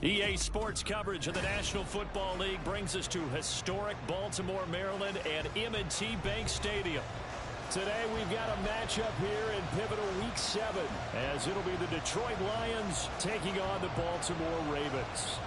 EA Sports coverage of the National Football League brings us to historic Baltimore, Maryland and M&T Bank Stadium. Today we've got a matchup here in pivotal Week 7 as it'll be the Detroit Lions taking on the Baltimore Ravens.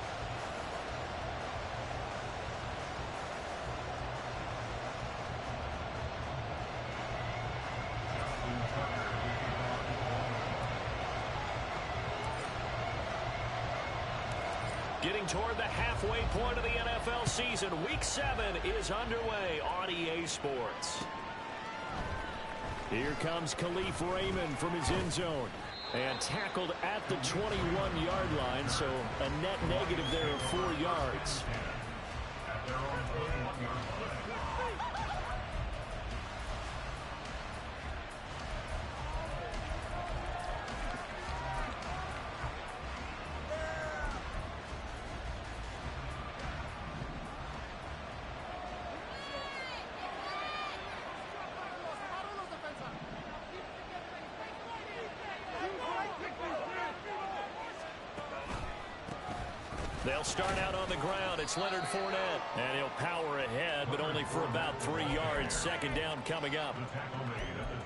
Getting toward the halfway point of the NFL season, Week 7 is underway on EA Sports. Here comes Khalif Raymond from his end zone. And tackled at the 21-yard line, so a net negative there of 4 yards. They'll start out on the ground. It's Leonard Fournette. And he'll power ahead, but only for about 3 yards. Second down coming up.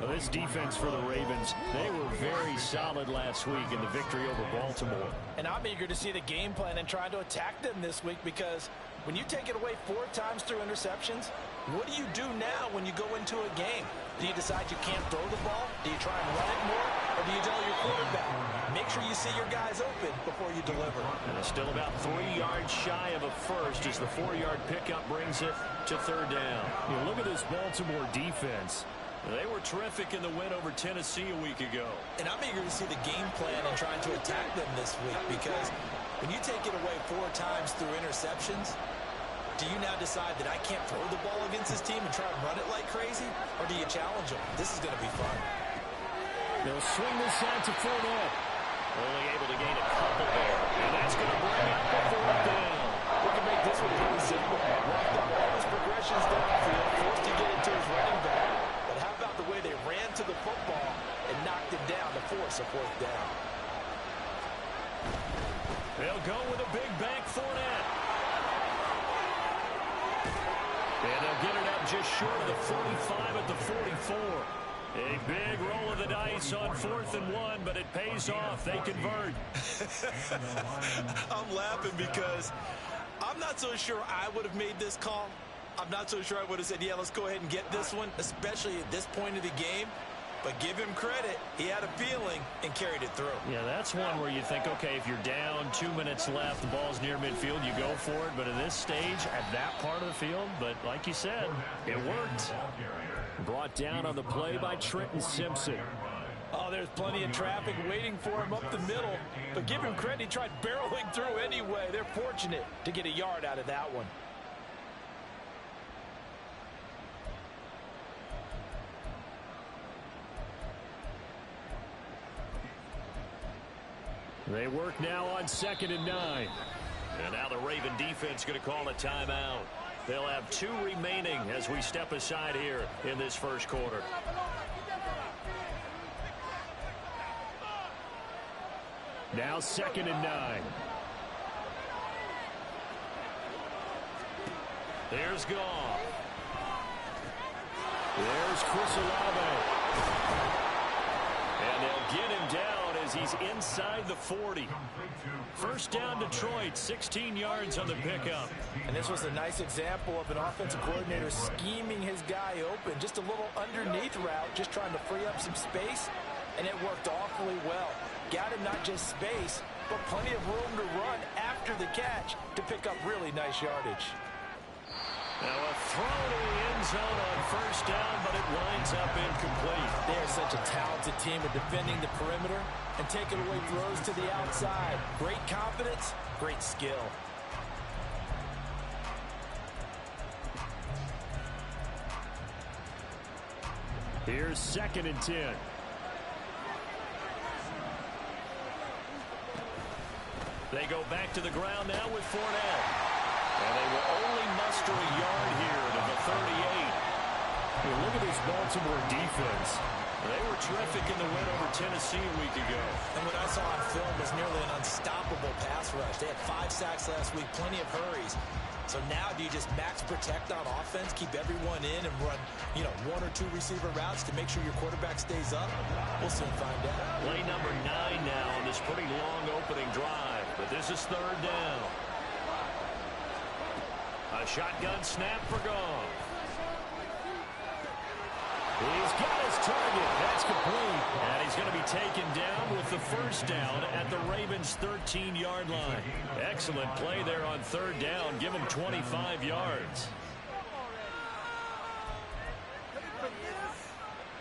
Well, this defense for the Ravens, they were very solid last week in the victory over Baltimore. And I'm eager to see the game plan and try to attack them this week, because when you take it away 4 times through interceptions, what do you do now when you go into a game? Do you decide you can't throw the ball? Do you try and run it more? Or do you tell your quarterback, make sure you see your guys open before you deliver? And it's still about 3 yards shy of a first as the 4-yard pickup brings it to third down. You know, look at this Baltimore defense. They were terrific in the win over Tennessee a week ago. And I'm eager to see the game plan and trying to attack them this week, because when you take it away 4 times through interceptions, do you now decide that I can't throw the ball against this team and try and run it like crazy? Or do you challenge them? This is going to be fun. They'll swing this out to Fournette. Only able to gain a couple there. And that's going to bring up the 4th down. We can make this one pretty simple. Walk the ball as progressions downfield, forced to get it to his running back. But how about the way they ran to the football and knocked him down to force a 4th down? They'll go with a big bank Fournette. And they'll get it up just short of the 45 at the 44. A big roll of the dice on 4th and 1, but it pays off. They convert. I'm laughing because I'm not so sure I would have made this call. I'm not so sure I would have said, yeah, let's go ahead and get this one, especially at this point of the game. But give him credit. He had a feeling and carried it through. Yeah, that's one where you think, okay, if you're down, 2 minutes left, the ball's near midfield, you go for it. But at this stage, at that part of the field, but like you said, it worked. Brought down on the play by Trenton Simpson. Oh, there's plenty of traffic waiting for him up the middle. But give him credit, he tried barreling through anyway. They're fortunate to get a yard out of that one. They work now on 2nd and 9. And now the Raven defense going to call a timeout. They'll have 2 remaining as we step aside here in this first quarter. Now 2nd and 9. There's Goff. There's Chris Olave. And they'll get him down as he's inside the 40. First down Detroit, 16 yards on the pickup. And this was a nice example of an offensive coordinator scheming his guy open. Just a little underneath route, just trying to free up some space, and it worked awfully well. Got him not just space, but plenty of room to run after the catch to pick up really nice yardage. Now a throw to the end zone on first down, but it winds up incomplete. They are such a talented team at defending the perimeter and taking away throws to the outside. Great confidence, great skill. Here's 2nd and 10. They go back to the ground now with Fournette. And they will only muster a yard here to the 38. Hey, look at this Baltimore defense. They were terrific in the win over Tennessee a week ago. And what I saw on film was nearly an unstoppable pass rush. They had 5 sacks last week, plenty of hurries. So now do you just max protect on offense, keep everyone in and run, 1 or 2 receiver routes to make sure your quarterback stays up? We'll soon find out. Play number 9 now on this pretty long opening drive. But this is 3rd down. A shotgun snap for Goff. He's got his target. That's complete. And he's going to be taken down with the first down at the Ravens' 13-yard line. Excellent play there on 3rd down. Give him 25 yards.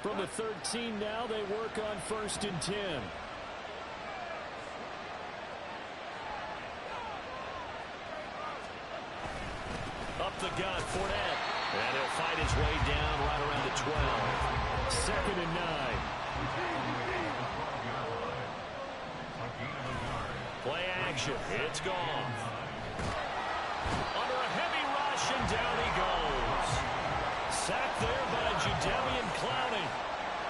From the 13 now, they work on 1st and 10. Up the gut, Fournette. And he'll fight his way down right around the 12. 2nd and 9. Play action. It's gone. Under a heavy rush, and down he goes. Sacked there by Jadeveon Clowney.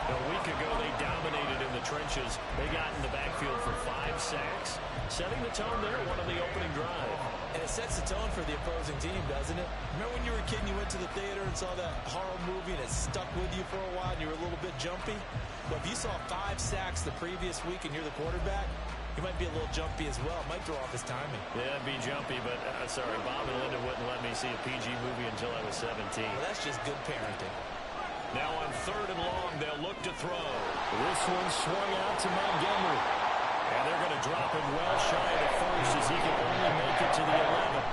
A week ago, they dominated in the trenches. They got in the backfield for 5 sacks. Setting the tone there, one on the opening drive. And it sets the tone for the opposing team, doesn't it? Remember when you were a kid and you went to the theater and saw that horror movie and it stuck with you for a while and you were a little bit jumpy? Well, if you saw 5 sacks the previous week and you're the quarterback, he might be a little jumpy as well. Might throw off his timing. Yeah, be jumpy, but sorry, Bob and Linda wouldn't let me see a PG movie until I was 17. Well, that's just good parenting. Now on 3rd and long, they'll look to throw. This one swung out to Montgomery. And they're going to drop him well shy of the first as he can only make it to the 11.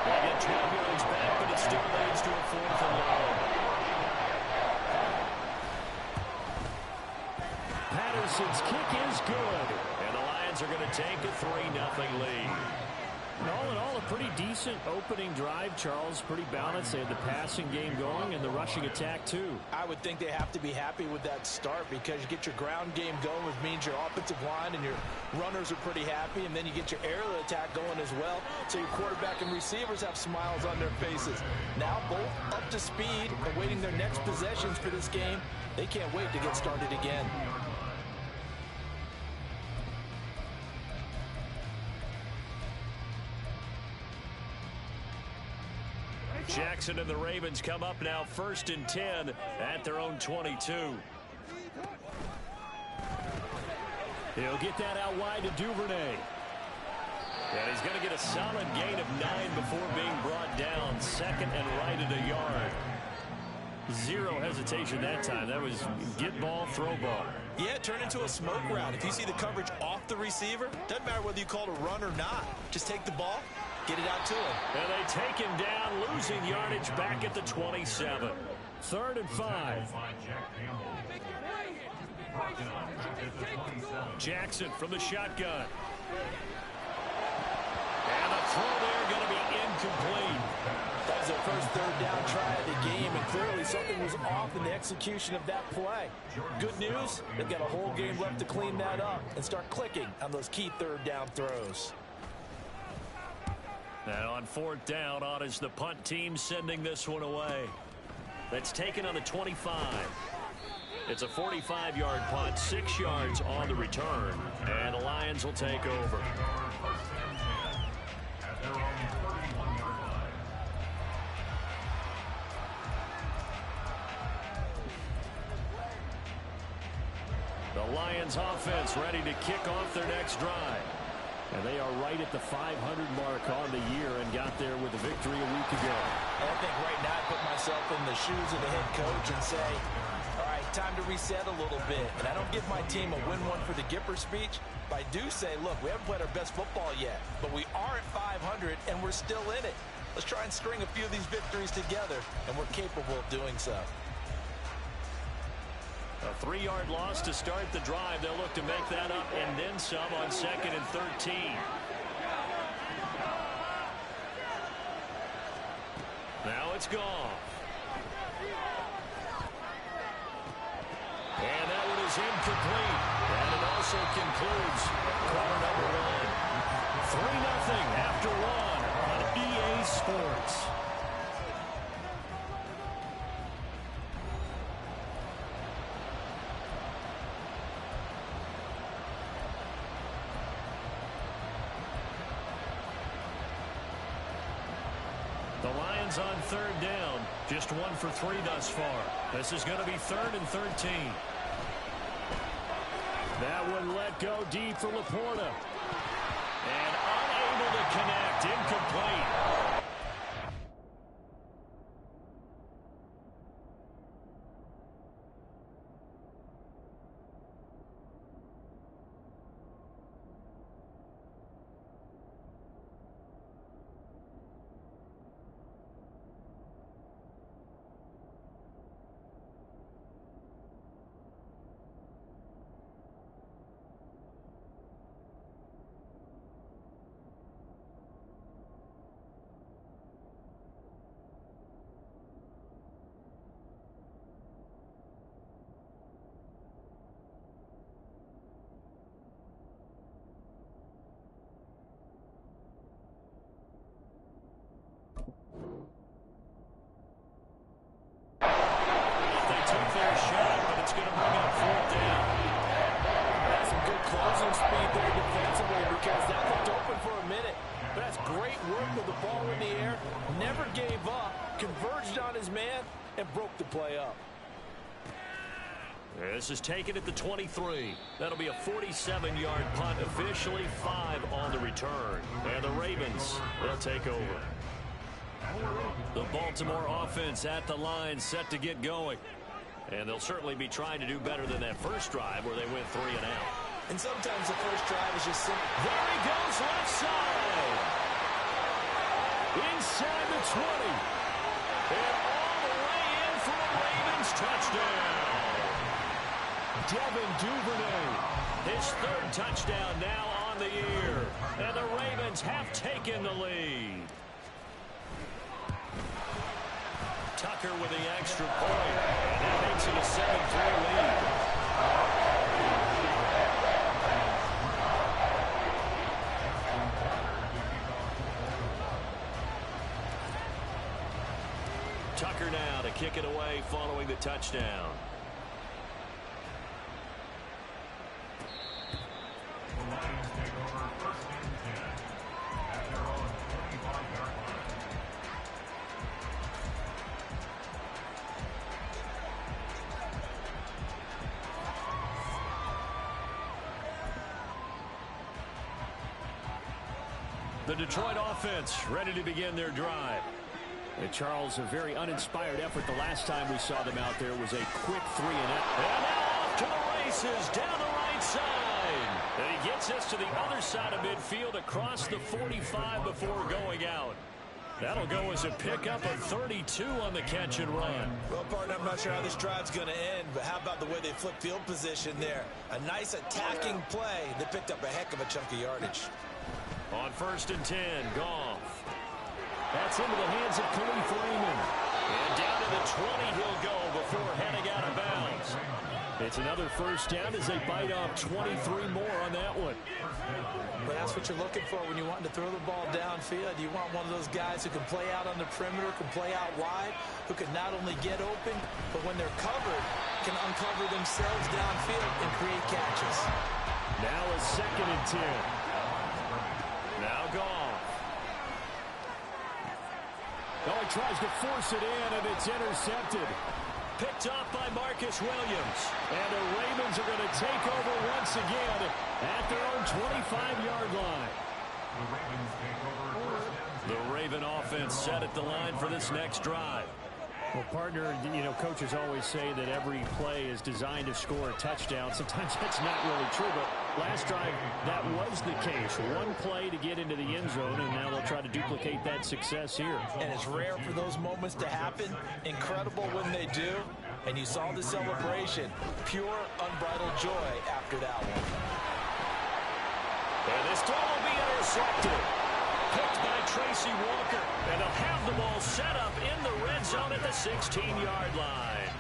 They get 12 yards back, but it still leads to a 4th and long. Patterson's kick is good. And the Lions are going to take a 3-0 lead. All in all, a pretty decent opening drive, Charles. Pretty balanced. They had the passing game going and the rushing attack, too. I would think they have to be happy with that start because you get your ground game going, which means your offensive line and your runners are pretty happy, and then you get your aerial attack going as well, so your quarterback and receivers have smiles on their faces. Now both up to speed, awaiting their next possessions for this game. They can't wait to get started again. Jackson and the Ravens come up now 1st and 10 at their own 22. He'll get that out wide to Duvernay. And he's going to get a solid gain of 9 before being brought down. 2nd and right at a yard. 0 hesitation that time. That was get ball, throw ball. Yeah, turn into a smoke route. If you see the coverage off the receiver, doesn't matter whether you call it a run or not. Just take the ball, get it out to him. And they take him down, losing yardage back at the 27. 3rd and 5. Jackson from the shotgun. And the throw there going to be incomplete. That was their first 3rd down try of the game, and clearly something was off in the execution of that play. Good news, they've got a whole game left to clean that up and start clicking on those key 3rd down throws. And on 4th down, on is the punt team sending this one away. That's taken on the 25. It's a 45-yard punt, 6 yards on the return, and the Lions will take over. The Lions offense ready to kick off their next drive. And they are right at the 500 mark on the year and got there with a victory a week ago. And I think right now I put myself in the shoes of the head coach and say, all right, time to reset a little bit. And I don't give my team a win one for the Gipper speech, but I do say, look, we haven't played our best football yet, but we are at 500 and we're still in it. Let's try and string a few of these victories together, and we're capable of doing so. A 3-yard loss to start the drive. They'll look to make that up and then some on 2nd and 13. Now it's gone. And that one is incomplete. And it also concludes quarter number 1. 3-0 after 1 on EA Sports. Ravens on third down. Just 1 for 3 thus far. This is going to be 3rd and 13. That one let go deep for Laporta. And unable to connect. Incomplete. This is taken at the 23. That'll be a 47-yard punt, officially 5 on the return. And the Ravens, they'll take over. The Baltimore offense at the line, set to get going. And they'll certainly be trying to do better than that first drive where they went 3 and out. And sometimes the first drive is just simple. There he goes, left side. Inside the 20. And all the way in for a Ravens touchdown. Devin Duvernay, his 3rd touchdown now on the year. And the Ravens have taken the lead. Tucker with the extra point. And that makes it a 7-3 lead. Tucker now to kick it away following the touchdown. The Detroit offense ready to begin their drive. And Charles, a very uninspired effort the last time we saw them out there was a quick 3 and out. And now off to the races down the right side. And he gets us to the other side of midfield across the 45 before going out. That'll go as a pickup of 32 on the catch and run. Well, partner, I'm not sure how this drive's going to end, but how about the way they flip field position there? A nice attacking play. They picked up a heck of a chunk of yardage. On 1st and 10, Goff. That's into the hands of Khalif Raymond. And down to the 20 he'll go before heading out of bounds. It's another first down as they bite off 23 more on that one. But that's what you're looking for when you want to throw the ball downfield. You want one of those guys who can play out on the perimeter, can play out wide, who can not only get open, but when they're covered, can uncover themselves downfield and create catches. Now a 2nd and 10. Now Goff. Oh, he tries to force it in, and it's intercepted. Picked off by Marcus Williams. And the Ravens are going to take over once again at their own 25-yard line. The Raven offense set at the line for this next drive. Well, partner, you know, coaches always say that every play is designed to score a touchdown. Sometimes that's not really true, but last drive, that was the case. One play to get into the end zone, and now they'll try to duplicate that success here. And it's rare for those moments to happen. Incredible when they do. And you saw the celebration. Pure, unbridled joy after that one. And this throw will be intercepted. Picked by Tracy Walker. And they'll have the ball set up in the red zone at the 16-yard line.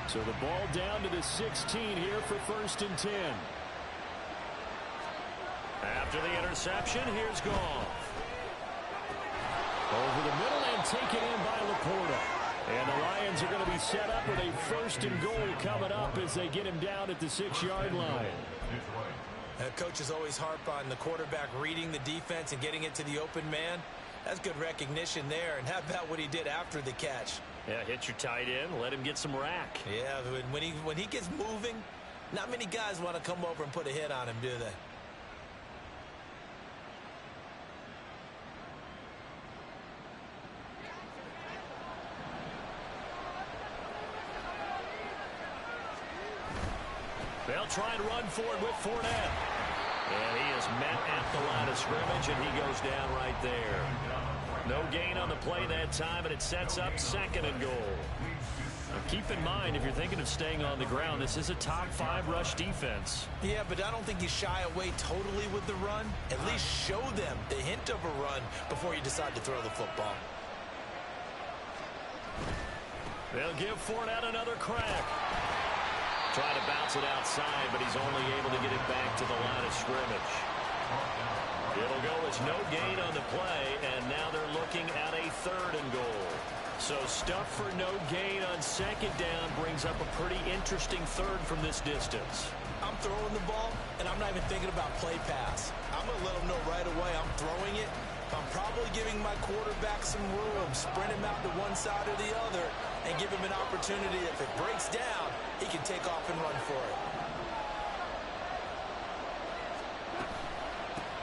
So the ball down to the 16 here for 1st and 10. After the interception, here's Goff. Over the middle and taken in by Laporta. And the Lions are going to be set up with a 1st and goal coming up as they get him down at the 6-yard line. Coaches always harp on the quarterback reading the defense and getting it to the open man. That's good recognition there. And how about what he did after the catch? Yeah, hit your tight end, let him get some rack. Yeah, when he gets moving, not many guys want to come over and put a hit on him, do they? They'll try and run forward with Fournette. And he is met at the line of scrimmage, and he goes down right there. No gain on the play that time, and it sets up 2nd and goal. Now keep in mind, if you're thinking of staying on the ground, this is a top 5 rush defense. Yeah, but I don't think you shy away totally with the run. At least show them the hint of a run before you decide to throw the football. They'll give Fournette another crack. Trying to bounce it outside, but he's only able to get it back to the line of scrimmage. It'll go as no gain on the play, and now they're looking at a 3rd and goal. So stuff for no gain on 2nd down brings up a pretty interesting 3rd from this distance. I'm throwing the ball, and I'm not even thinking about play pass. I'm going to let them know right away I'm throwing it. I'm probably giving my quarterback some room, sprint him out to one side or the other, and give him an opportunity. If it breaks down, he can take off and run for it.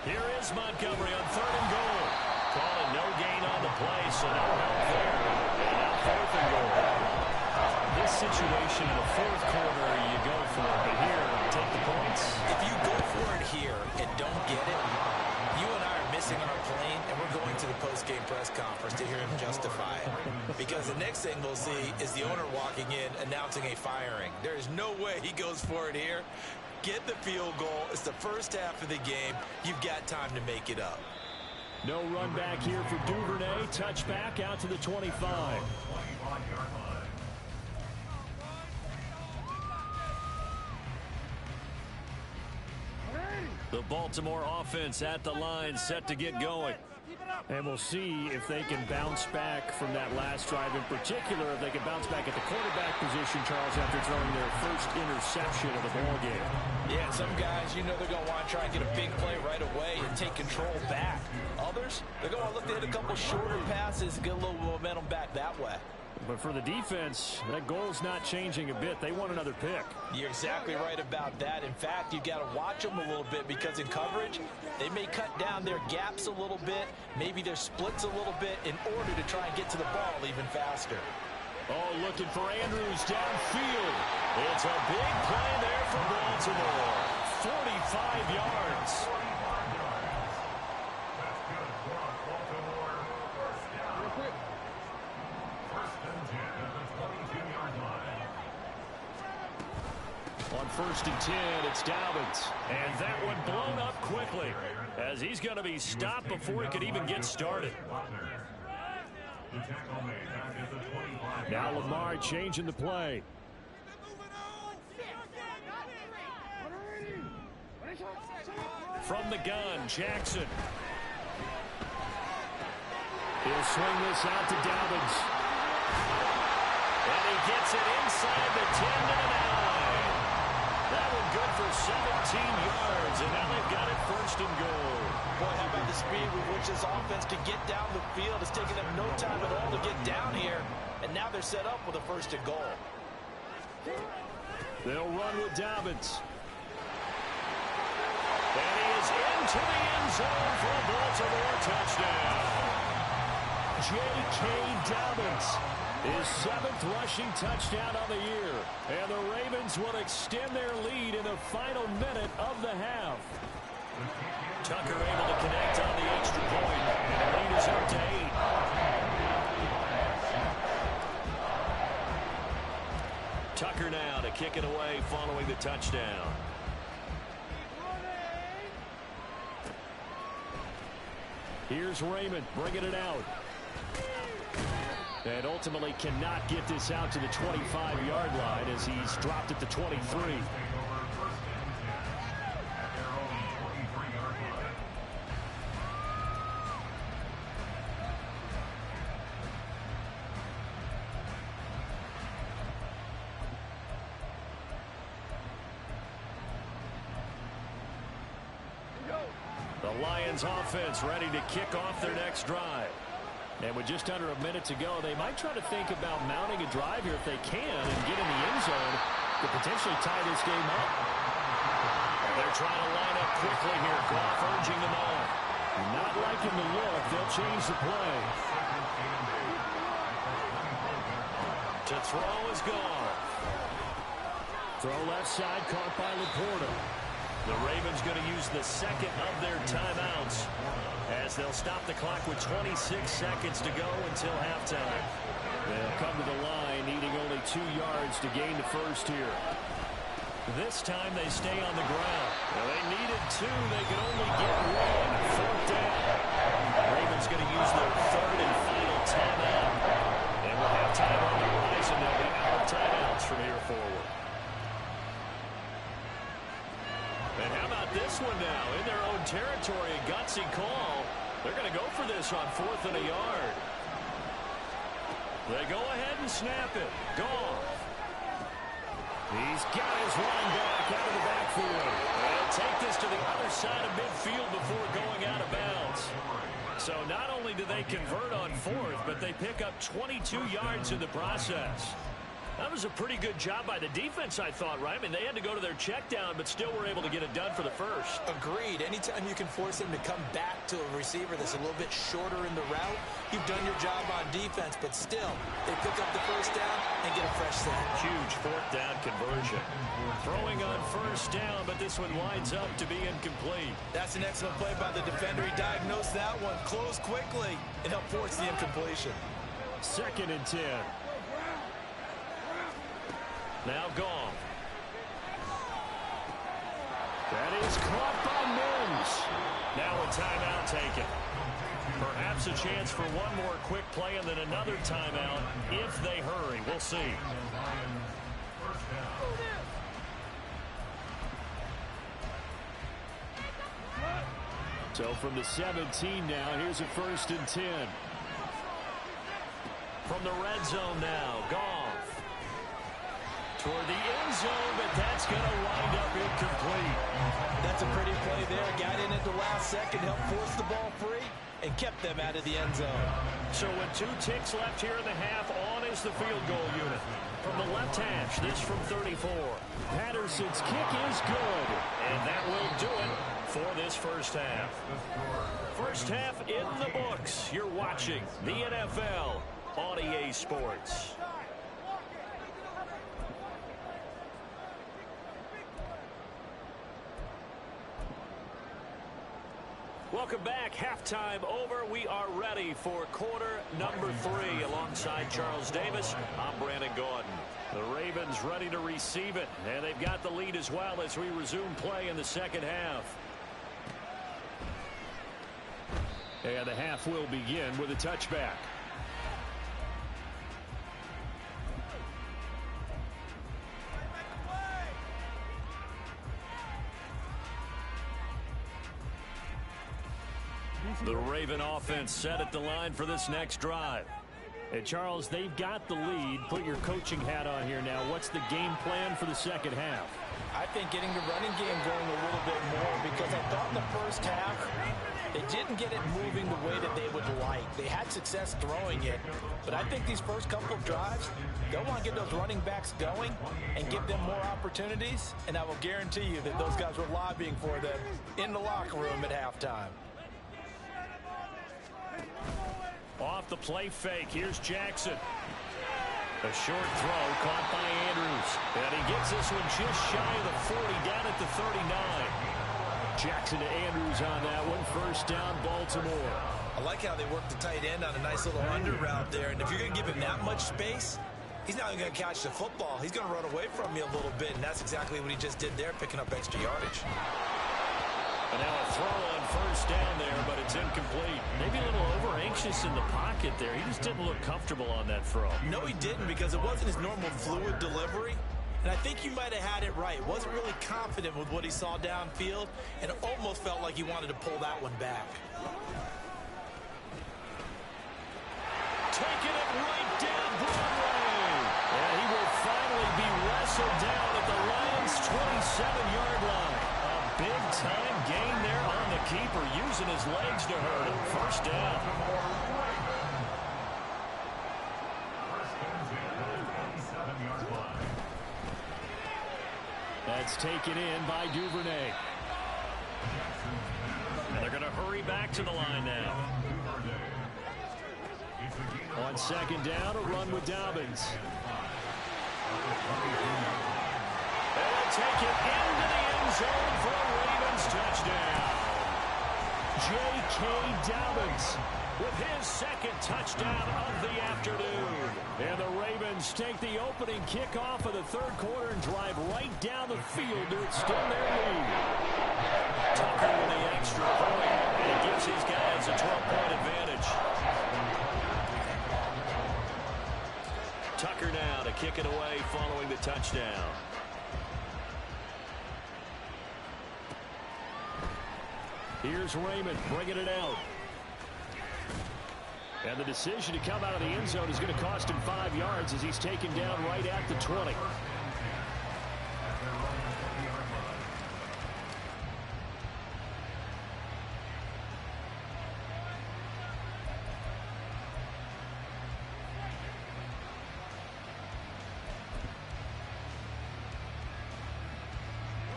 Here is Montgomery on 3rd and goal. Calling no gain on the play, so no help there. And now 4th and goal. This situation in the 4th quarter, you go for it. But here, take the points. If you go for it here and don't get it, you and I are missing our plane, and we're going to the post-game press conference to hear him justify it. Because the next thing we'll see is the owner walking in announcing a firing. There is no way he goes for it here. Get the field goal. It's the first half of the game. You've got time to make it up. No run back here for Duvernay. Touchback out to the 25. The Baltimore offense at the line, set to get going. And we'll see if they can bounce back from that last drive. In particular, if they can bounce back at the quarterback position, Charles, after throwing their first interception of the ball game. Yeah, some guys, you know they're going to want to try and get a big play right away and take control back. Others, they're going to look to hit a couple shorter passes and get a little momentum back that way. But for the defense, that goal's not changing a bit. They want another pick. You're exactly right about that. In fact, you've got to watch them a little bit because in coverage, they may cut down their gaps a little bit, maybe their splits a little bit in order to try and get to the ball even faster. Oh, looking for Andrews downfield. It's a big play there for Baltimore. 45 yards. On 1st and 10, it's Dobbins. And that one blown up quickly as he's going to be stopped before he could even get started. Now Lamar changing the play. From the gun, Jackson. He'll swing this out to Dobbins. And he gets it inside the 10 to the 9. That one good for 17 yards, and now they've got it 1st and goal. Boy, how about the speed with which this offense can get down the field? It's taking them no time at all to get down here, and now they're set up with a 1st and goal. They'll run with Dobbins. And he is into the end zone for a Baltimore touchdown. J.K. Dobbins, his 7th rushing touchdown on the year. And the Ravens will extend their lead in the final minute of the half. Tucker able to connect on the extra point. And the lead is up to 8. Tucker now to kick it away following the touchdown. Here's Raymond bringing it out. And ultimately cannot get this out to the 25-yard line as he's dropped at the 23. The Lions offense ready to kick off their next drive. And with just under a minute to go, they might try to think about mounting a drive here if they can and get in the end zone to potentially tie this game up. And they're trying to line up quickly here. Goff urging them on. Not liking the look. They'll change the play. To throw is gone. Throw left side caught by Laporta. The Ravens going to use the second of their timeouts as they'll stop the clock with 26 seconds to go until halftime. They'll come to the line needing only 2 yards to gain the first here. This time they stay on the ground. Well, they needed 2. They could only get 1. Fourth down. Ravens going to use their third and final timeout. And we'll have time on the horizon. They'll be out of timeouts from here forward. And how about this one now? In their own territory, a gutsy call. They're going to go for this on 4th and a yard. They go ahead and snap it. Goff. He's got his line back out of the backfield. They'll take this to the other side of midfield before going out of bounds. So not only do they convert on 4th, but they pick up 22 yards in the process. That was a pretty good job by the defense, I thought, right? I mean, they had to go to their check down, but still were able to get it done for the first. Agreed. Anytime you can force him to come back to a receiver that's a little bit shorter in the route, you've done your job on defense, but still, they pick up the first down and get a fresh set. Huge 4th down conversion. Throwing on first down, but this one winds up to be incomplete. That's an excellent play by the defender. He diagnosed that one, closed quickly, and helped force the incompletion. 2nd and 10. Now Goff. That is caught by Mims. Now a timeout taken. Perhaps a chance for one more quick play and then another timeout if they hurry. We'll see. So from the 17 now, here's a 1st and 10. From the red zone now, Goff. Toward the end zone, but that's going to wind up incomplete. That's a pretty play there. Got in at the last second, helped force the ball free, and kept them out of the end zone. So with 2 ticks left here in the half, on is the field goal unit. From the left hash, this from 34. Patterson's kick is good, and that will do it for this first half. First half in the books. You're watching the NFL on EA Sports. Welcome back. Halftime over. We are ready for quarter number 3. Alongside Charles Davis, I'm Brandon Gordon. The Ravens ready to receive it, and they've got the lead as well as we resume play in the second half. And the half will begin with a touchback. The Raven offense set at the line for this next drive. And Charles, they've got the lead. Put your coaching hat on here now. What's the game plan for the second half? I think getting the running game going a little bit more, because I thought in the first half they didn't get it moving the way that they would like. They had success throwing it, but I think these first couple of drives, they'll want to get those running backs going and give them more opportunities, and I will guarantee you that those guys were lobbying for them in the locker room at halftime. Off the play fake, here's Jackson. A short throw caught by Andrews. And he gets this one just shy of the 40, down at the 39. Jackson to Andrews on that one. First down, Baltimore. I like how they work the tight end on a nice little under route there. And if you're going to give him that much space, he's not going to catch the football. He's going to run away from you a little bit, and that's exactly what he just did there, picking up extra yardage. And now a throw on first down there, but it's incomplete. Maybe a little over-anxious in the pocket there. He just didn't look comfortable on that throw. No, he didn't, because it wasn't his normal fluid delivery. And I think you might have had it right. Wasn't really confident with what he saw downfield, and it almost felt like he wanted to pull that one back. Taking it right down Broadway. And he will finally be wrestled down at the Lions' 27-yard line. A big-time gain there on the keeper. using his legs to hurt him. First down. That's taken in by Duvernay. And they're going to hurry back to the line now. On second down, a run with Dobbins. They'll take it into the end zone for a Ravens touchdown. J.K. Dobbins with his second touchdown of the afternoon. And the Ravens take the opening kickoff of the third quarter and drive right down the field to extend their lead. Tucker with the extra point, and it gives his guys a 12-point advantage. Tucker now to kick it away following the touchdown. Here's Raymond bringing it out. And the decision to come out of the end zone is going to cost him 5 yards as he's taken down right at the 20.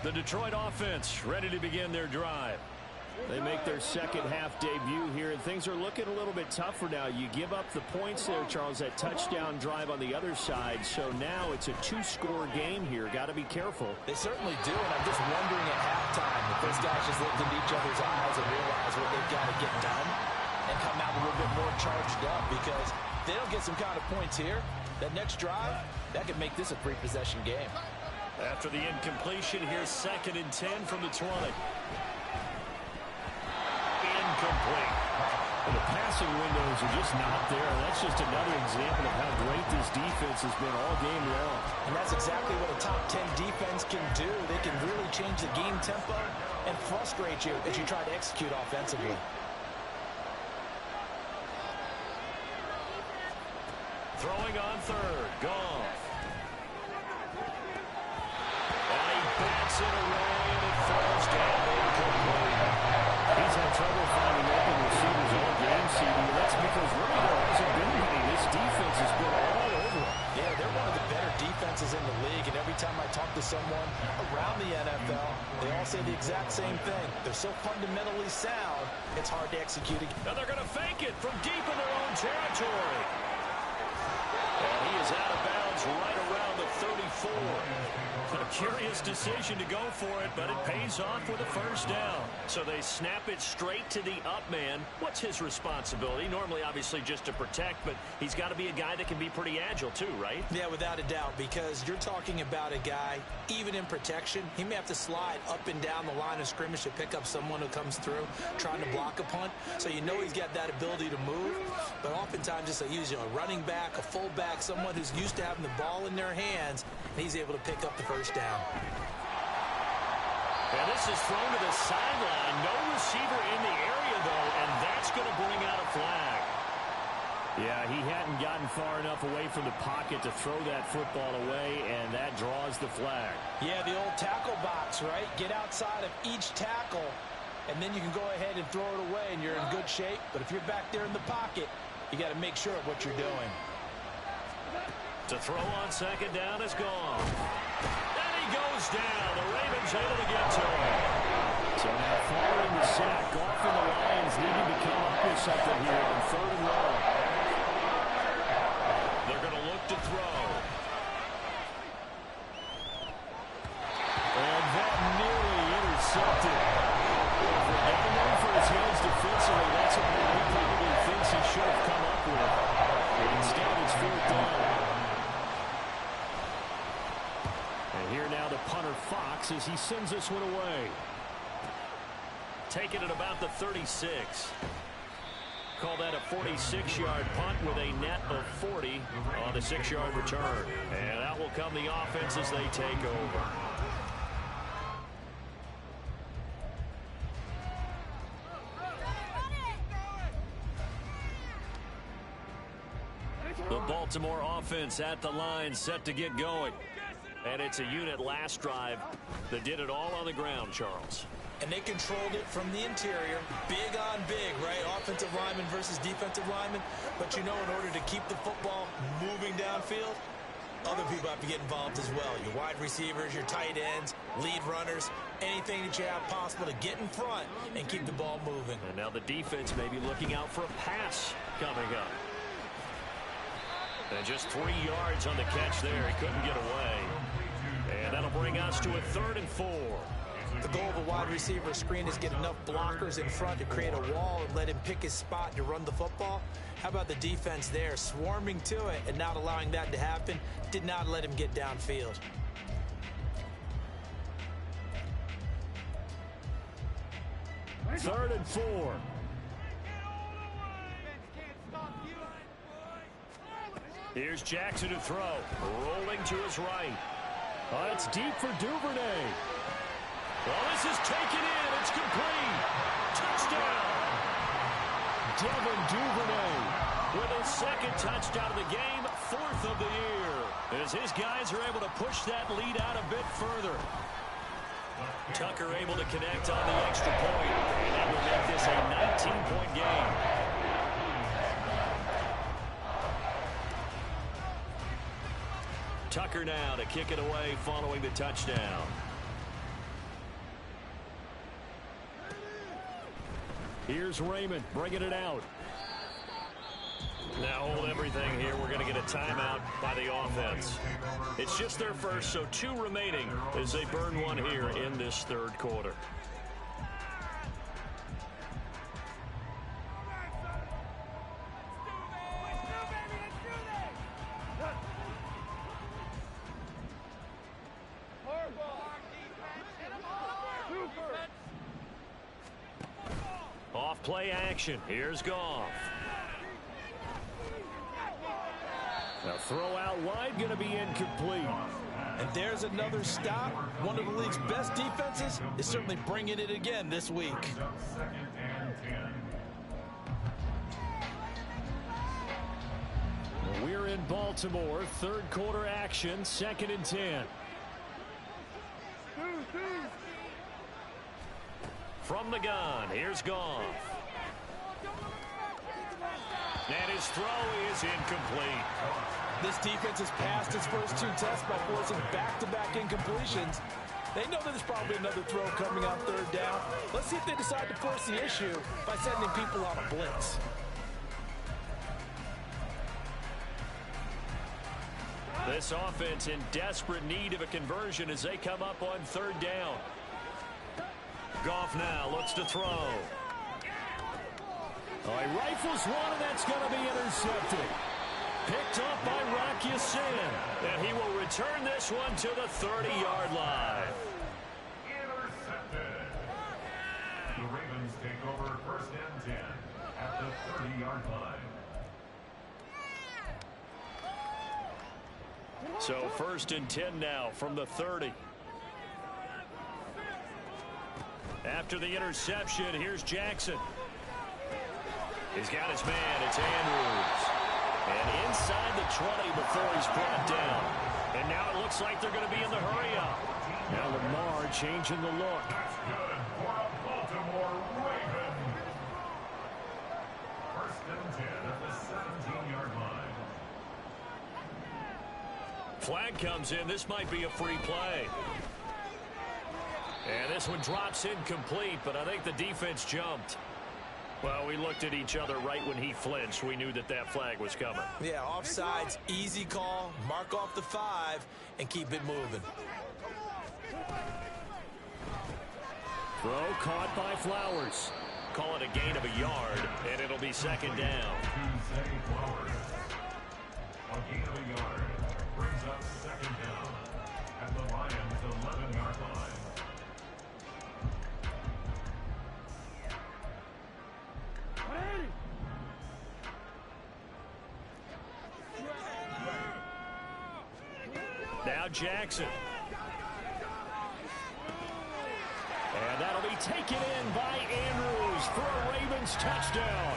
The Detroit offense ready to begin their drive. They make their second half debut here, and things are looking a little bit tougher now. You give up the points there, Charles, that touchdown drive on the other side. So now it's a 2-score game here. Got to be careful. They certainly do, and I'm just wondering at halftime if those guys just looked into each other's eyes and realize what they've got to get done and come out a little bit more charged up, because if they don't get some kind of points here, that next drive, that could make this a 3-possession game. After the incompletion, here's 2nd and 10 from the 20. Incomplete. Well, the passing windows are just not there. That's just another example of how great this defense has been all game long. And that's exactly what a top 10 defense can do. They can really change the game tempo and frustrate you as you try to execute offensively. Throwing on third. Goff. And he bats it away, and it falls down incomplete. He's had trouble finding open receivers all game, CD. That's because really there hasn't been many. This defense has been all over them. Yeah, they're one of the better defenses in the league, and every time I talk to someone around the NFL, they all say the exact same thing. They're so fundamentally sound, it's hard to execute. And they're going to fake it from deep in their own territory. And he is out of bounds right around the 34. A curious decision to go for it, but it pays off with a first down. So they snap it straight to the up man. What's his responsibility? Normally, obviously, just to protect, but he's got to be a guy that can be pretty agile too, right? Yeah, without a doubt, because you're talking about a guy, even in protection, he may have to slide up and down the line of scrimmage to pick up someone who comes through trying to block a punt. So you know he's got that ability to move, but oftentimes just a running back, a fullback, someone who's used to having the ball in their hands, and he's able to pick up the first down. And this is thrown to the sideline. No receiver in the area, though, and that's going to bring out a flag. Yeah, he hadn't gotten far enough away from the pocket to throw that football away, and that draws the flag. Yeah, the old tackle box, right? Get outside of each tackle, and then you can go ahead and throw it away, and you're in good shape. But if you're back there in the pocket, you got to make sure of what you're doing. To throw on second down is gone. And he goes down. The Ravens able to get to him. So now following the sack, Goff and the Lions needing to come up with something here on 3rd and long. They're going to look to throw. And that nearly intercepted. Never known for his hands defensively. That's what he probably thinks he should have come up with. Instead, it's 4th down. And here now the punter Fox as he sends this one away. Taking it about the 36. Call that a 46-yard punt with a net of 40 on the 6-yard return. And out will come the offense as they take over. The Baltimore offense at the line, set to get going. And it's a unit last drive that did it all on the ground, Charles. And they controlled it from the interior, big on big, right? Offensive lineman versus defensive lineman. But you know, in order to keep the football moving downfield, other people have to get involved as well. Your wide receivers, your tight ends, lead runners, anything that you have possible to get in front and keep the ball moving. And now the defense may be looking out for a pass coming up. And just 3 yards on the catch there. He couldn't get away. And that'll bring us to a 3rd and 4. The goal of a wide receiver screen is get enough blockers in front to create a wall and let him pick his spot to run the football. How about the defense there, swarming to it and not allowing that to happen? Did not let him get downfield. Third and 4. Here's Jackson to throw. Rolling to his right. Oh, it's deep for Duvernay. Well, this is taken in. It's complete. Touchdown. Devin Duvernay with his 2nd touchdown of the game, 4th of the year. As his guys are able to push that lead out a bit further. Tucker able to connect on the extra point. And that will make this a 19-point game. Tucker now to kick it away following the touchdown. Here's Raymond bringing it out. Now hold everything here. We're going to get a timeout by the offense. It's just their first, so 2 remaining as they burn one here in this 3rd quarter. Off play action. Here's Goff. Now throw out wide, going to be incomplete. And there's another stop. One of the league's best defenses is certainly bringing it again this week. We're in Baltimore. 3rd quarter action. 2nd and 10. From the gun, here's Goff. And his throw is incomplete. This defense has passed its first 2 tests by forcing back-to-back incompletions. They know that there's probably another throw coming on 3rd down. Let's see if they decide to force the issue by sending people on a blitz. This offense in desperate need of a conversion as they come up on 3rd down. Goff now looks to throw. Oh, he rifles one, and that's going to be intercepted. Picked up by Rocky Sin. And he will return this one to the 30-yard line. Intercepted. The Ravens take over 1st and 10 at the 30-yard line. So 1st and 10 now from the 30. After the interception, here's Jackson. He's got his man. It's Andrews. And inside the 20 before he's brought down. And now it looks like they're going to be in the hurry-up. Now Lamar changing the look. That's good for a Baltimore Raven. 1st and 10 at the 17-yard line. Flag comes in. This might be a free play. And this one drops incomplete, but I think the defense jumped. Well, we looked at each other right when he flinched. We knew that that flag was coming. Yeah, offsides, easy call, mark off the 5, and keep it moving. Throw caught by Flowers. Call it a gain of a yard, and it'll be 2nd down. A gain of a yard brings up 2nd down at the Lions' 11-yard line. Now Jackson. And that'll be taken in by Andrews for a Ravens touchdown.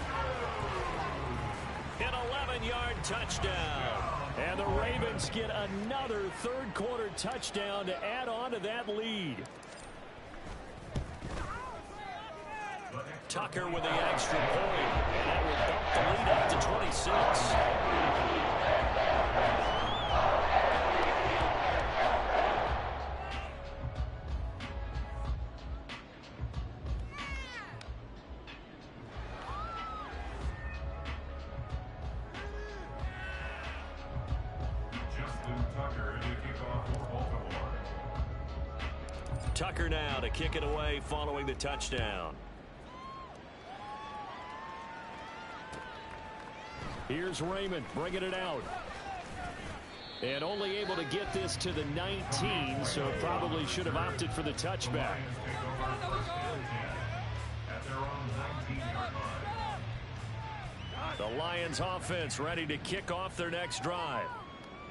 An 11-yard touchdown. And the Ravens get another third-quarter touchdown to add on to that lead. Tucker with the extra point. And that will bump the lead up to 26. Tucker now to kick it away following the touchdown. Here's Raymond bringing it out. And only able to get this to the 19, so probably should have opted for the touchback. The Lions offense ready to kick off their next drive.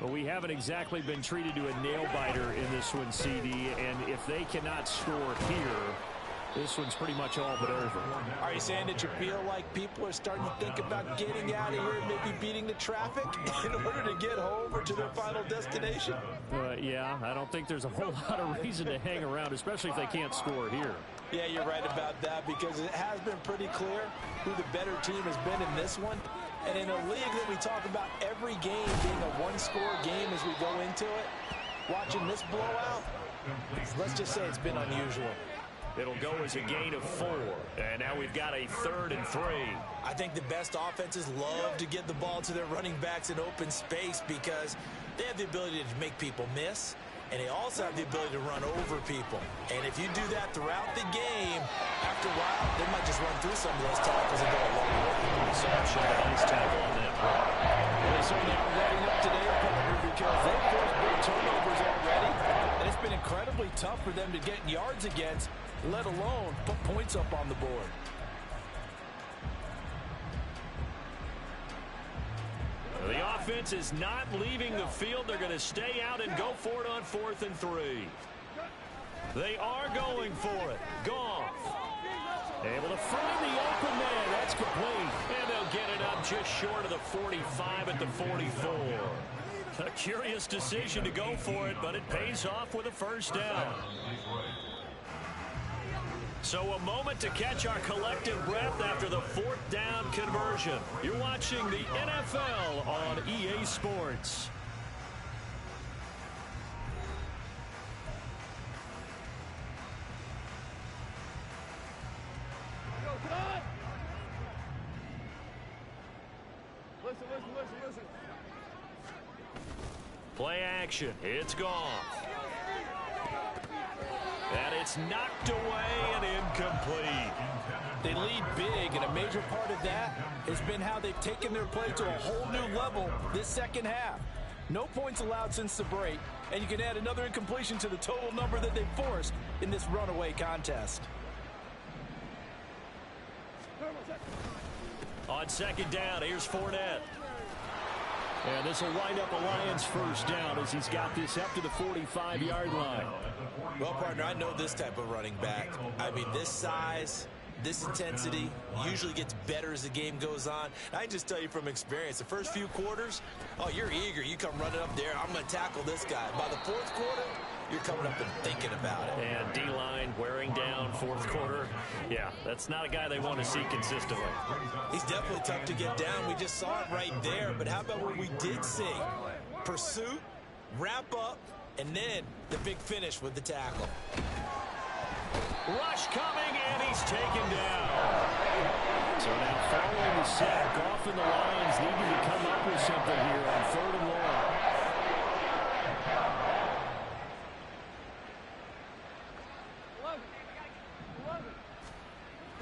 Well, we haven't exactly been treated to a nail-biter in this one, CD, and if they cannot score here, this one's pretty much all but over. Are you saying that you feel like people are starting to think about getting out of here and maybe beating the traffic in order to get home or to their final destination? Yeah, I don't think there's a whole lot of reason to hang around, especially if they can't score here. Yeah, you're right about that because it has been pretty clear who the better team has been in this one. And in a league that we talk about every game being a one-score game as we go into it, watching this blowout, let's just say it's been unusual. It'll go as a gain of 4. And now we've got a 3rd and 3. I think the best offenses love to get the ball to their running backs in open space because they have the ability to make people miss, and they also have the ability to run over people. And if you do that throughout the game, after a while, they might just run through some of those tackles and go a long way. Reception, a nice tackle on that play. Well, they certainly are ready up today, partner, because they've forced big turnovers already, and it's been incredibly tough for them to get yards against, let alone put points up on the board. The offense is not leaving the field. They're going to stay out and go for it on 4th and 3. They are going for it. Goff able to find the open man. That's complete. And they'll get it up just short of the 45 at the 44. A curious decision to go for it, but it pays off with a first down. So a moment to catch our collective breath after the 4th down conversion. You're watching the NFL on EA Sports. Listen. Play action. It's gone. And it's knocked away and incomplete. They lead big, and a major part of that has been how they've taken their play to a whole new level this second half. No points allowed since the break, and you can add another incompletion to the total number that they've forced in this runaway contest. On 2nd down, here's Fournette. And this will wind up a Lions first down as he's got this up to the 45-yard line. Well, partner, I know this type of running back. I mean, this size, this intensity usually gets better as the game goes on. I can just tell you from experience, the first few quarters, oh, you're eager. You come running up there, I'm going to tackle this guy. By the 4th quarter, you're coming up and thinking about it. And D-line wearing down 4th quarter. Yeah, that's not a guy they want to see consistently. He's definitely tough to get down. We just saw it right there. But how about what we did see? Pursuit, wrap up, and then the big finish with the tackle. Rush coming, and he's taken down. So now following the sack, Goff and the Lions needing to come up with something here on 3rd and long.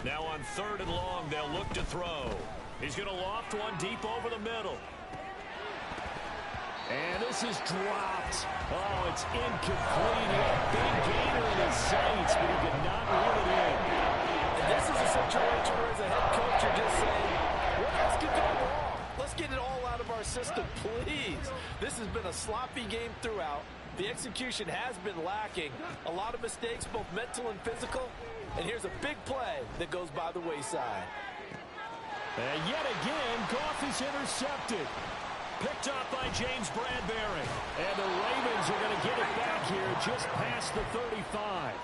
Now on 3rd and long, they'll look to throw. He's going to loft one deep over the middle. And this is dropped. Oh, it's incomplete. He had a big gainer in his sights, but he could not reel it in. And this is a situation where as a head coach, you're just saying, what else could go wrong? Let's get it all out of our system, please. This has been a sloppy game throughout. The execution has been lacking. A lot of mistakes, both mental and physical. And here's a big play that goes by the wayside. And yet again, Goff is intercepted. Picked up by James Bradbury. And the Ravens are going to get it back here just past the 35.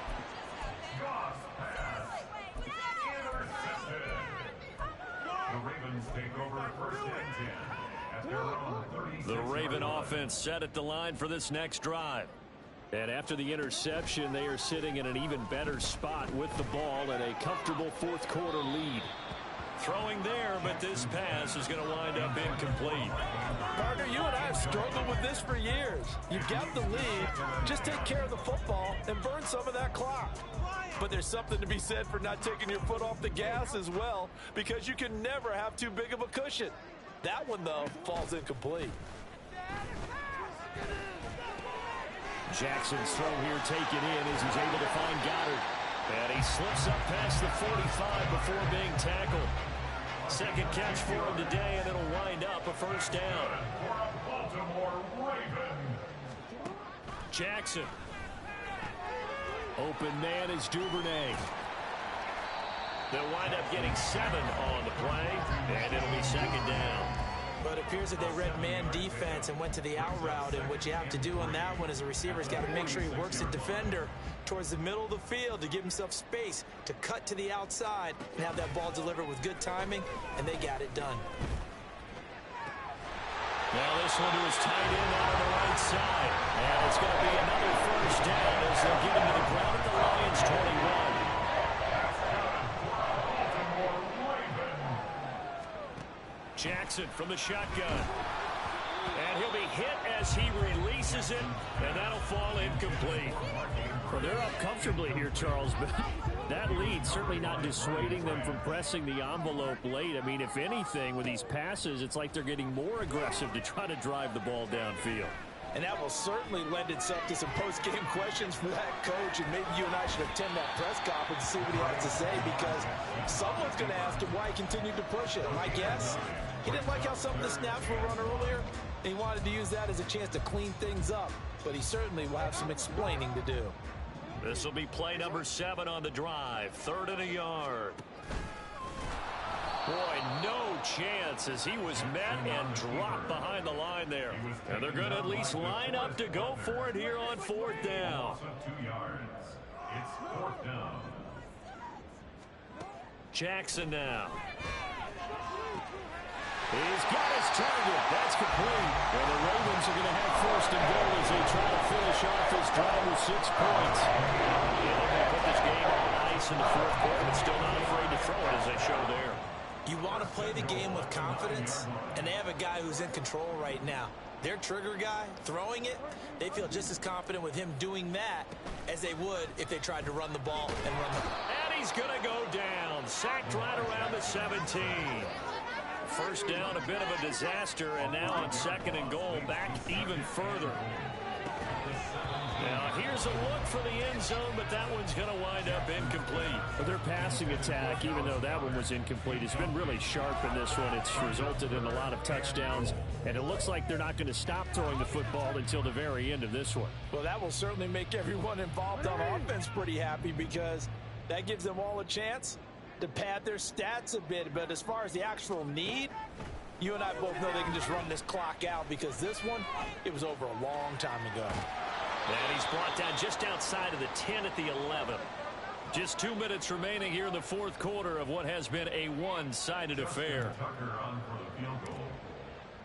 Goss pass. Intercepted. The Ravens take over first and 10 at their own 36. The Raven offense set at the line for this next drive. And after the interception, they are sitting in an even better spot with the ball and a comfortable fourth quarter lead. Throwing there, but this pass is going to wind up incomplete. Parker, you and I have struggled with this for years. You've got the lead. Just take care of the football and burn some of that clock. But there's something to be said for not taking your foot off the gas as well, because you can never have too big of a cushion. That one, though, falls incomplete. Jackson's throw here taken in as he's able to find Goddard. And he slips up past the 45 before being tackled. Second catch for him today, and it'll wind up a first down. For a Baltimore Raven. Jackson. Open man is Duvernay. They'll wind up getting 7 on the play, and it'll be second down. But it appears that they read man defense and went to the out route, and what you have to do on that one is the receiver's got to make sure he works the defender towards the middle of the field to give himself space to cut to the outside and have that ball delivered with good timing, and they got it done. Now this one to his tight end out on the right side. And it's going to be another first down as they'll get him to the ground at the Lions 21. Jackson from the shotgun. And he'll be hit as he releases it, and that'll fall incomplete. Well, they're up comfortably here, Charles, but that lead certainly not dissuading them from pressing the envelope late. I mean, if anything, with these passes, it's like they're getting more aggressive to try to drive the ball downfield. And that will certainly lend itself to some post-game questions for that coach, and maybe you and I should attend that press conference and see what he has to say, because someone's going to ask him why he continued to push it. My guess, he didn't like how some of the snaps were run earlier, and he wanted to use that as a chance to clean things up, but he certainly will have some explaining to do. This will be play number 7 on the drive. 3rd and a yard. Boy, no chance as he was met and dropped behind the line there. And they're going to at least line up to go for it here on 4th down. 2 yards. It's 4th down. Jackson now. He's got his target. That's complete. And the Ravens are going to have 1st and goal as they try to finish off this drive with 6 points. Yeah, they're going to put this game on ice in the 4th quarter, but still not afraid to throw it as they show there. You want to play the game with confidence, and they have a guy who's in control right now. Their trigger guy, throwing it, they feel just as confident with him doing that as they would if they tried to run the ball and run the ball. And he's going to go down. Sacked right around the 17. First down, a bit of a disaster, and now on 2nd and goal, back even further. Now, here's a look for the end zone, but that one's going to wind up incomplete. Well, their passing attack, even though that one was incomplete, has been really sharp in this one. It's resulted in a lot of touchdowns, and it looks like they're not going to stop throwing the football until the very end of this one. Well, that will certainly make everyone involved on offense pretty happy, because that gives them all a chance to pad their stats a bit. But as far as the actual need, you and I both know they can just run this clock out, because this one, it was over a long time ago. And he's brought down just outside of the 10 at the 11. Just 2 minutes remaining here in the 4th quarter of what has been a one-sided affair. Tucker on for the field goal.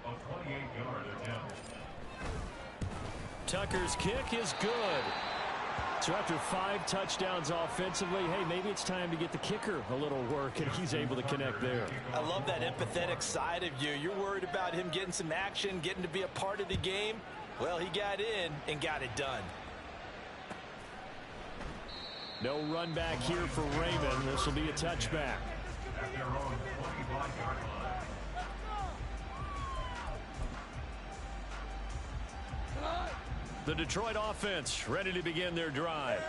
A 28-yard attempt. Tucker's kick is good. So after 5 touchdowns offensively, hey, maybe it's time to get the kicker a little work, and he's able to connect there. I love that empathetic side of you. You're worried about him getting some action, getting to be a part of the game. Well, he got in and got it done. No run back here for Raymond. This will be a touchback. At their own 25-yard line. The Detroit offense ready to begin their drive.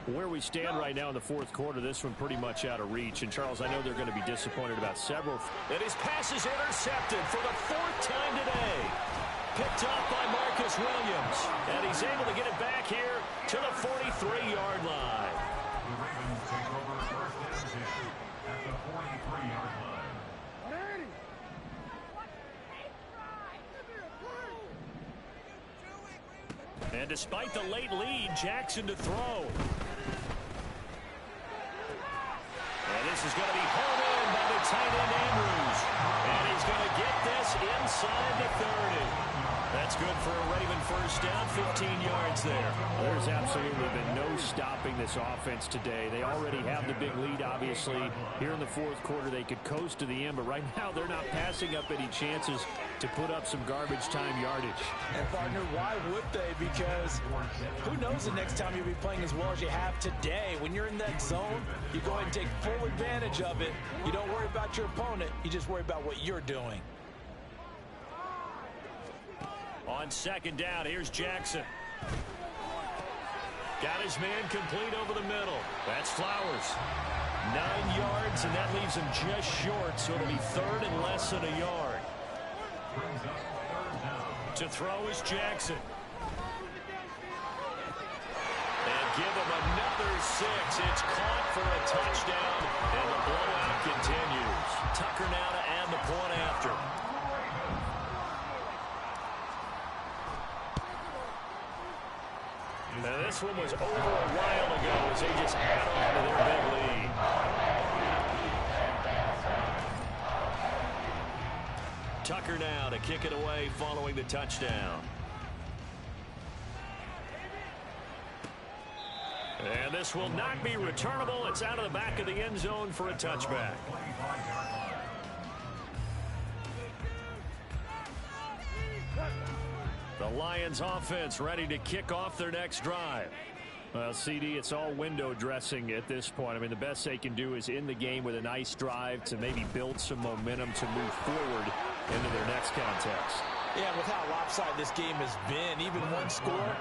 Where we stand right now in the 4th quarter, this one pretty much out of reach. And, Charles, I know they're going to be disappointed about several. And his pass is intercepted for the 4th time today. Picked up by Marcus Williams. And he's able to get it back here to the 43-yard line. The Ravens take over 1st and 10 at the 43-yard line. despite the late lead, Jackson to throw. And this is going to be pulled in by the tight end Andrews. And he's going to get this inside the 30. That's good for a Raven first down, 15 yards there. There's absolutely been no stopping this offense today. They already have the big lead, obviously. Here in the fourth quarter, they could coast to the end, but right now they're not passing up any chances to put up some garbage time yardage. And, partner, why would they? Because who knows the next time you'll be playing as well as you have today. When you're in that zone, you go ahead and take full advantage of it. You don't worry about your opponent. You just worry about what you're doing. On second down, here's Jackson. Got his man complete over the middle. That's Flowers. 9 yards, and that leaves him just short, so it'll be third and less than a yard. To throw is Jackson. And give him another 6. It's caught for a touchdown, and the blowout continues. Tucker now to add the point after. Now this one was over a while ago as they just add on to their big lead. Tucker now to kick it away following the touchdown. And this will not be returnable. It's out of the back of the end zone for a touchback. The Lions offense ready to kick off their next drive. Well, CD, it's all window dressing at this point. I mean, the best they can do is in the game with a nice drive to maybe build some momentum to move forward into their next contest. Yeah, with how lopsided this game has been, even one score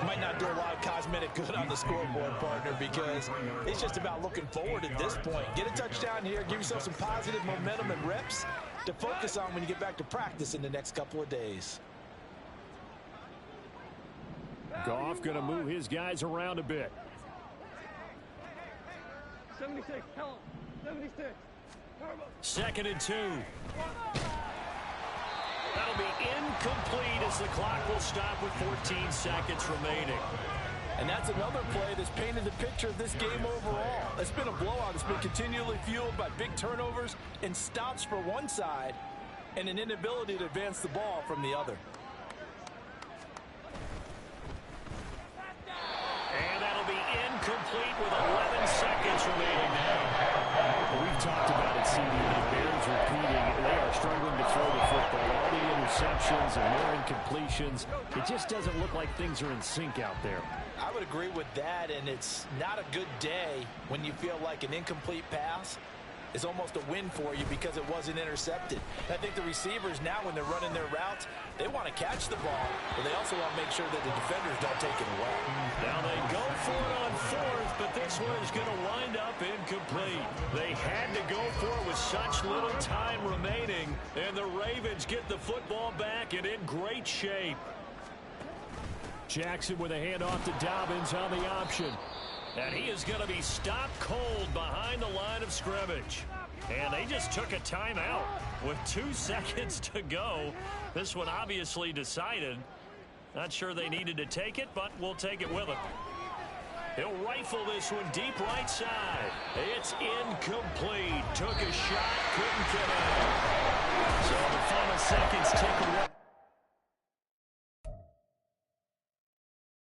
might not do a lot of cosmetic good on the scoreboard, partner, because it's just about looking forward at this point. Get a touchdown here, give yourself some positive momentum and reps to focus on when you get back to practice in the next couple of days. Goff going to move his guys around a bit. 76, tell him. 76. Second and 2. That'll be incomplete as the clock will stop with 14 seconds remaining. And that's another play that's painted the picture of this game overall. It's been a blowout. It's been continually fueled by big turnovers and stops for one side and an inability to advance the ball from the other. And that'll be incomplete with 11 seconds remaining now. Well, we've talked about it, CD. The Bears repeating. They are struggling to throw the football. All the interceptions and more incompletions. It just doesn't look like things are in sync out there. I would agree with that, and it's not a good day when you feel like an incomplete pass is almost a win for you because it wasn't intercepted. I think the receivers now, when they're running their routes, they want to catch the ball, but they also want to make sure that the defenders don't take it away. Now they go for it on fourth, but this one is going to wind up incomplete. They had to go for it with such little time remaining, and the Ravens get the football back and in great shape. Jackson with a handoff to Dobbins on the option. And he is going to be stopped cold behind the line of scrimmage. And they just took a timeout with 2 seconds to go. This one obviously decided. Not sure they needed to take it, but we'll take it with them. He'll rifle this one deep right side. It's incomplete. Took a shot, couldn't get it. So the final seconds tick away.